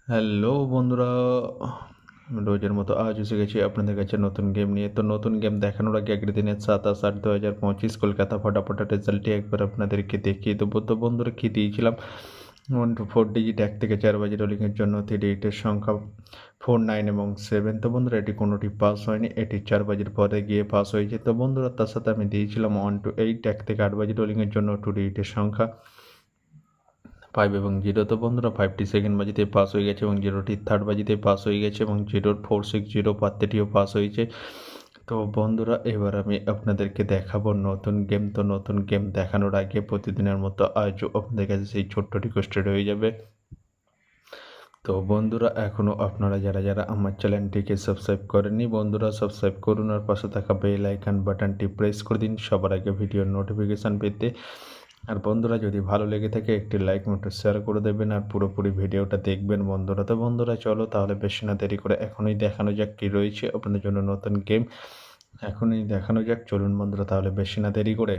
Hello বন্ধুরা, রোজের মতো আজ এসে গেছি আপনাদের কাছে নতুন গেম নিয়ে। তো নতুন গেম দেখানোর আগে আগের দিনের 27/8/2025 কলকাতা ফটাফটের রেজাল্টটি একবার আপনাদেরকে দেখিয়ে দেবো। তো বন্ধুরা কী দিয়েছিলাম, 1 to 4 ডিজিট 1 থেকে 4 বাজি রোলিংয়ের জন্য 3 ডিজিটের সংখ্যা 4, 9 এবং 7। তো বন্ধুরা এটি কোনোটি পাস হয়নি, এটি 4 বাজির পরে গিয়ে পাস হয়েছে। তো বন্ধুরা তার সাথে আমি দিয়েছিলাম 1 to 8 1 থেকে 8 বাজি রোলিংয়ের জন্য 2 ডিজিটের সংখ্যা 5 এবং 0। তো বন্ধুরা 5টি সেকেন্ড বাজিতে পাস হয়ে গেছে এবং 0টি থার্ড বাজিতে পাস হয়ে গেছে এবং 0-4-6-0 পাত্রটিও পাস হয়েছে। তো বন্ধুরা এবার আমি আপনাদেরকে দেখাবো নতুন গেম। তো নতুন গেম দেখানোর আগে প্রতিদিনের মতো আজও আপনাদের কাছে সেই ছোট্ট রিকোয়েস্টেড হয়ে যাবে। তো বন্ধুরা এখনও আপনারা যারা আমার চ্যানেলটিকে সাবস্ক্রাইব করেননি, বন্ধুরা সাবস্ক্রাইব করুন আর পাশে থাকা বেল আইকন বাটনটি প্রেস করে দিন সবার আগে ভিডিওর নোটিফিকেশান পেতে। আর বন্ধুরা যদি ভালো লেগে থাকে একটি লাইক মতো শেয়ার করে দেবেন আর পুরোপুরি ভিডিওটা দেখবেন বন্ধুরা। তো বন্ধুরা চলো তাহলে বেশি না দেরি করে এখনই দেখানো যাক কী রয়েছে আপনাদের জন্য নতুন গেম। এখনই দেখানো যাক, চলুন বন্ধুরা তাহলে বেশি না দেরি করে।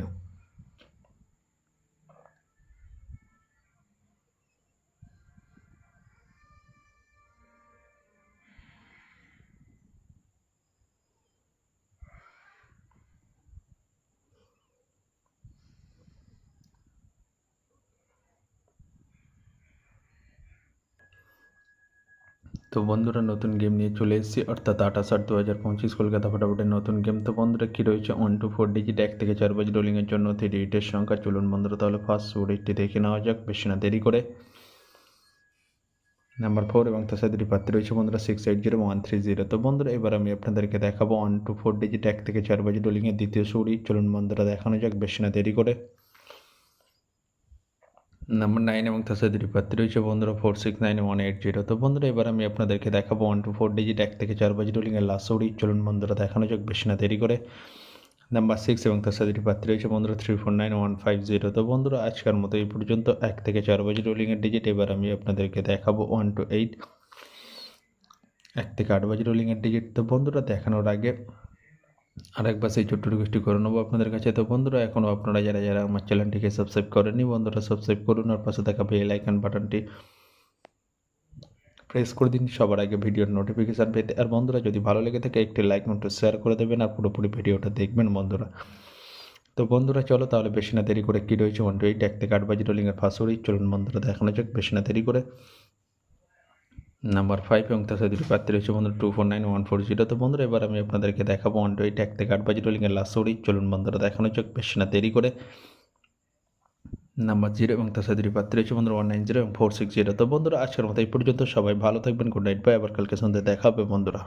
তো বন্ধুরা নতুন গেম নিয়ে চলে এসেছি, অর্থাৎ 28/8/2025 কলকাতা ফটাফটের নতুন গেম। তো বন্ধুরা কী রয়েছে, 1 to 4 ডিজিট 1 থেকে 4 বাজি রোলিংয়ের জন্য 3 ডিজিটের সংখ্যা। চলুন বন্ধুরা তাহলে ফার্স্ট সুরেটটি দেখে নেওয়া যাক বেশি না দেরি করে। নাম্বার 4 এবং তার সাথে পাত্রে রয়েছে বন্ধুরা 680-130। তো বন্ধুরা এবার আমি আপনাদেরকে দেখাবো 1 to 4 ডিজিট 1 থেকে 4 বাজি রোলিংয়ের দ্বিতীয় সুরি। চলুন বন্ধুরা দেখানো যাক বেশি না দেরি করে। নাম্বার 9 এবং তার সাথে পাত্রে রয়েছে বন্ধুরা 469-180। তো বন্ধুরা এবার আমি আপনাদেরকে দেখাবো 1 to 4 ডিজিট 1 থেকে 4 বাজি রোলিংয়ের লাস্ট সুরি। চলুন বন্ধুরা দেখানো যাক বেশি না দেরি করে। নাম্বার 6 এবং তার সাথে পাত্রে রয়েছে বন্ধুরা 349-150। তো বন্ধুরা আজকের মতো এই পর্যন্ত 1 থেকে 4 বাজি রোলিংয়ের ডিজিট। এবার আমি আপনাদেরকে দেখাবো 1 to 8 1 থেকে 8 বাজি রোলিংয়ের ডিজিট। তো বন্ধুরা দেখানোর আগে আরেকবার সেই ছোট্ট রিকোয়েস্টটি করে নেবো আপনাদের কাছে। তো বন্ধুরা এখনও আপনারা যারা আমার চ্যানেলটিকে সাবস্ক্রাইব করেননি, বন্ধুরা সাবস্ক্রাইব করুন আর পাশে থাকা বেল আইকন বাটনটি প্রেস করে দিন সবার আগে ভিডিওর নোটিফিকেশান পেতে। আর বন্ধুরা যদি ভালো লেগে থাকে একটি লাইক মতো শেয়ার করে দেবেন আর পুরোপুরি ভিডিওটা দেখবেন বন্ধুরা। তো বন্ধুরা চলো তাহলে বেশি না দেরি করে কী রয়েছে 1 to 8 1 থেকে 8 বাজি রোলিংয়ের ফার্স্ট সুরি। চলুন বন্ধুরা দেখানো যাক বেশি না দেরি করে। নাম্বার 5 এবং তার সাথে পাত্রে রয়েছে বন্ধুরা 249-140। তো বন্ধুরা এবার আমি আপনাদেরকে দেখাবো 1 to 8 1 থেকে 8 বাজি রোলিংয়ের লাস্ট সুরি। চলুন বন্ধুরা দেখানো যাক বেশি না দেরি করে। নাম্বার 0 এবং তার সাথে পাত্রে রয়েছে বন্ধুরা 190 এবং 460। তো বন্ধুরা আজকের মতো এই পর্যন্ত, সবাই ভালো থাকবেন, গুড নাইট, বাই। আবার কালকে সন্ধ্যায় দেখা হবে বন্ধুরা।